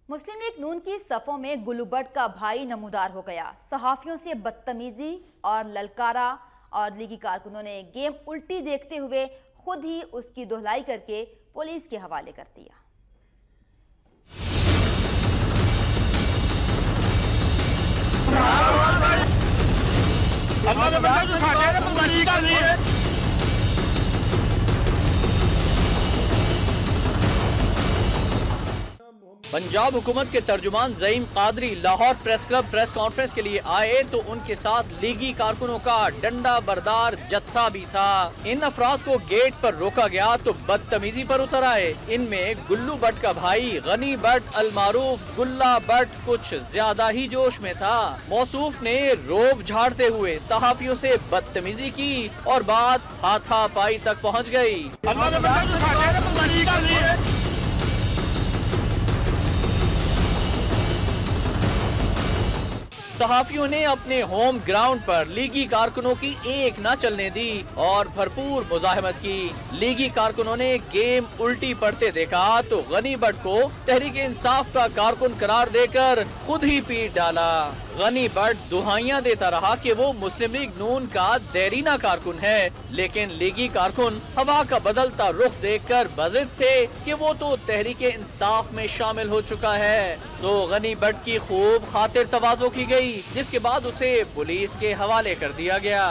मुस्लिम league नून की सफ़ों में गुल्लू भट्ट का भाई नमूदार हो गया। सहाफ़ियों से बदतमीजी और ललकारा और लीगी कारकुनों ने गेम उल्टी देखते हुए खुद ही उसकी दोहलाई करके पुलिस के हवाले कर दिया। पंजाब हुकूमत के तर्जुमान Zaeem Qadri Lahore press club press conference के लिए आए तो उनके साथ लीगी कारकुनों का डंडा बरदार जत्था भी था। इन अफराद को गेट पर रोका गया तो बदतमीजी पर उतर आए। इनमें गुल्लू भट्ट का भाई गनी भट्ट अलमारूफ गुल्ला भट्ट कुछ ज्यादा ही जोश में था। मौसूफ ने रोब झाड़ते हुए सहाफियों से बदतमीजी की और बात हाथापाई तक पहुँच गयी। सहाफियों ने अपने होम ग्राउंड पर लीगी कारकुनों की एक न चलने दी और भरपूर मुजाहमत की। लीगी कारकुनों ने गेम उल्टी पड़ते देखा तो गनी भट्ट को तहरीक इंसाफ का कारकुन करार देकर खुद ही पीट डाला। गनी भट्ट दुहाइयां देता रहा कि वो मुस्लिम लीग नून का देरीना कारकुन है, लेकिन लीगी कारकुन हवा का बदलता रुख देखकर बज़िद थे कि वो तो तहरीक इंसाफ में शामिल हो चुका है। तो गनी भट्ट की खूब खातिर तवाज़ो की गई, जिसके बाद उसे पुलिस के हवाले कर दिया गया।